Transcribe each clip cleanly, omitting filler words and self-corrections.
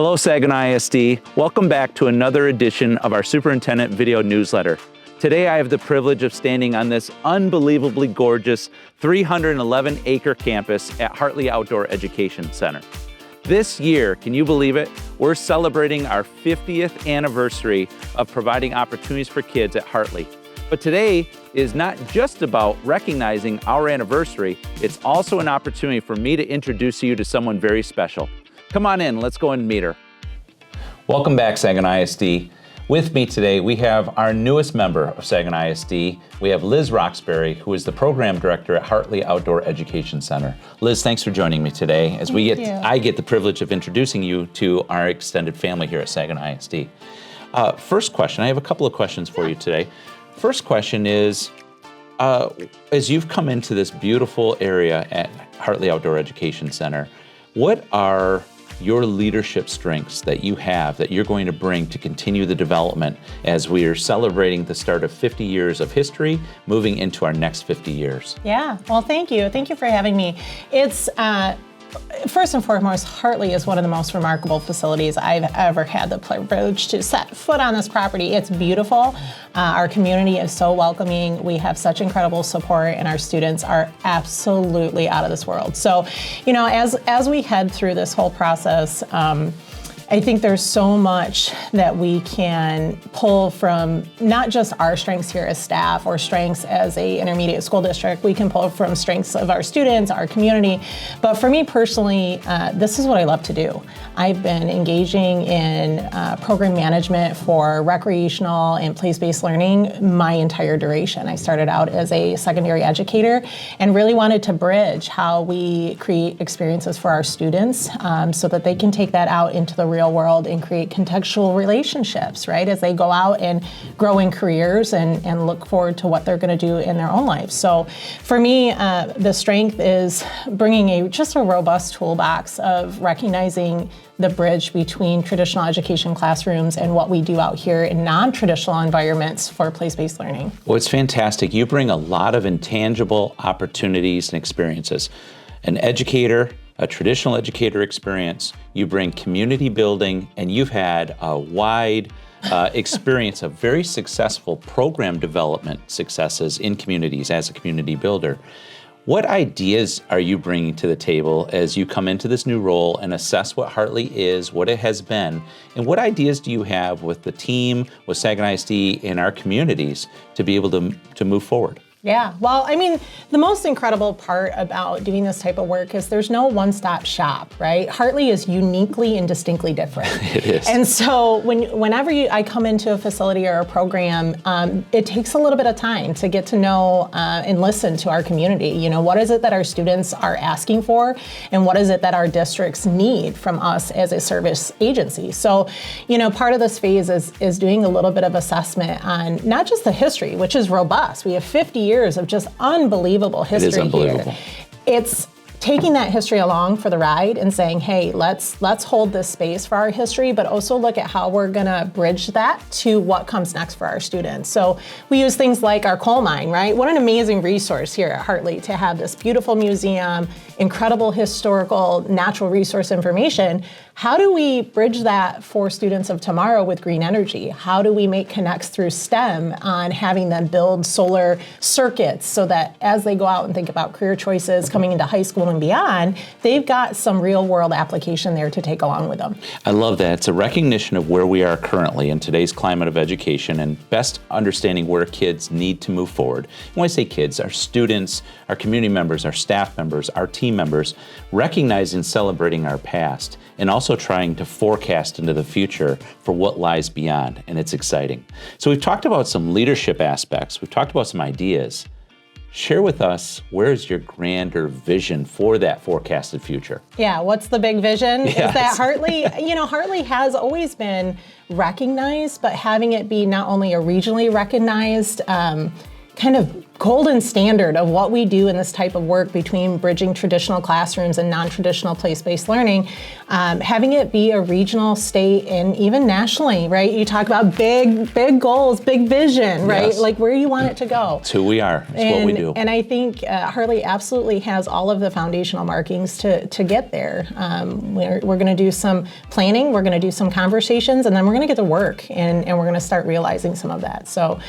Hello, Saginaw ISD. Welcome back to another edition of our Superintendent Video Newsletter. Today I have the privilege of standing on this unbelievably gorgeous 311-acre campus at Hartley Outdoor Education Center. This year, can you believe it? We're celebrating our 50th anniversary of providing opportunities for kids at Hartley. But today is not just about recognizing our anniversary, it's also an opportunity for me to introduce you to someone very special. Come on in, let's go and meet her. Welcome back, Saginaw ISD. With me today, we have our newest member of Saginaw ISD. We have Liz Roxberry, who is the Program Director at Hartley Outdoor Education Center. Liz, thanks for joining me today as I get the privilege of introducing you to our extended family here at Saginaw ISD. First question, I have a couple of questions for you today. First question is, as you've come into this beautiful area at Hartley Outdoor Education Center, what are your leadership strengths that you have that you're going to bring to continue the development as we are celebrating the start of 50 years of history, moving into our next 50 years? Yeah, well, thank you. Thank you for having me. It's, first and foremost, Hartley is one of the most remarkable facilities I've ever had the privilege to set foot on this property. It's beautiful. Our community is so welcoming. We have such incredible support, and our students are absolutely out of this world. So, you know, as we head through this whole process, I think there's so much that we can pull from not just our strengths here as staff or strengths as a intermediate school district. We can pull from strengths of our students, our community. But for me personally, this is what I love to do. I've been engaging in program management for recreational and place-based learning my entire duration. I started out as a secondary educator and really wanted to bridge how we create experiences for our students so that they can take that out into the real world and create contextual relationships, right, as they go out and grow in careers and look forward to what they're going to do in their own lives. So for me, the strength is bringing just a robust toolbox of recognizing the bridge between traditional education classrooms and what we do out here in non-traditional environments for place-based learning. Well, it's fantastic. You bring a lot of intangible opportunities and experiences. An educator, a traditional educator experience, you bring community building, and you've had a wide experience of very successful program development successes in communities as a community builder. What ideas are you bringing to the table as you come into this new role and assess what Hartley is, what it has been, and what ideas do you have with the team, with Saginaw ISD, and our communities to be able to move forward? Yeah, well, I mean, the most incredible part about doing this type of work is there's no one-stop shop, right? Hartley is uniquely and distinctly different. It is. And so whenever I come into a facility or a program, it takes a little bit of time to get to know and listen to our community. You know, what is it that our students are asking for, and what is it that our districts need from us as a service agency? So, you know, part of this phase is doing a little bit of assessment on not just the history, which is robust. We have 50 years of just unbelievable history. It is unbelievable. Here. It's taking that history along for the ride and saying, hey, let's hold this space for our history, but also look at how we're gonna bridge that to what comes next for our students. So we use things like our coal mine, right? What an amazing resource here at Hartley to have this beautiful museum, incredible historical natural resource information. How do we bridge that for students of tomorrow with green energy? How do we make connects through STEM on having them build solar circuits so that as they go out and think about career choices coming into high school and beyond, they've got some real world application there to take along with them. I love that. It's a recognition of where we are currently in today's climate of education and best understanding where kids need to move forward. When I say kids, our students, our community members, our staff members, our team members, recognizing and celebrating our past and also trying to forecast into the future for what lies beyond, and it's exciting. So we've talked about some leadership aspects, we've talked about some ideas. Share with us, where's your grander vision for that forecasted future? Yeah, what's the big vision? Yes. Is that Hartley, you know, Hartley has always been recognized, but having it be not only a regionally recognized kind of golden standard of what we do in this type of work between bridging traditional classrooms and non-traditional place-based learning, having it be a regional, state, and even nationally, right? You talk about big goals, big vision, right? Yes. Like where you want it to go. It's who we are. It's what we do. And I think Hartley absolutely has all of the foundational markings to get there. We're going to do some planning, we're going to do some conversations, and then we're going to get to work, and we're going to start realizing some of that. So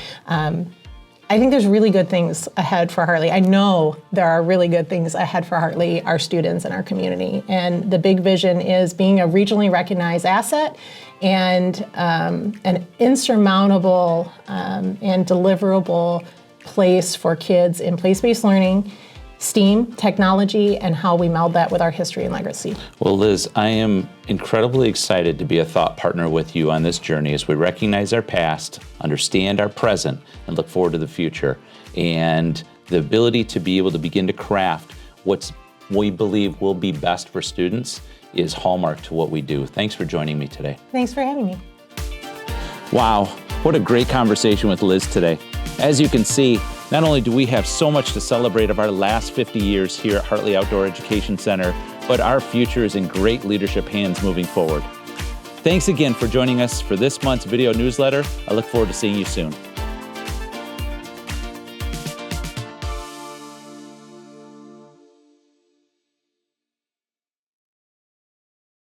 I think there's really good things ahead for Hartley. I know there are really good things ahead for Hartley, our students, and our community. And the big vision is being a regionally recognized asset and an insurmountable and deliverable place for kids in place-based learning, STEAM, technology, and how we meld that with our history and legacy. Well, Liz, I am incredibly excited to be a thought partner with you on this journey as we recognize our past, understand our present, and look forward to the future. And the ability to be able to begin to craft what we believe will be best for students is hallmark to what we do. Thanks for joining me today. Thanks for having me. Wow, what a great conversation with Liz today. As you can see, not only do we have so much to celebrate of our last 50 years here at Hartley Outdoor Education Center, but our future is in great leadership hands moving forward. Thanks again for joining us for this month's video newsletter. I look forward to seeing you soon.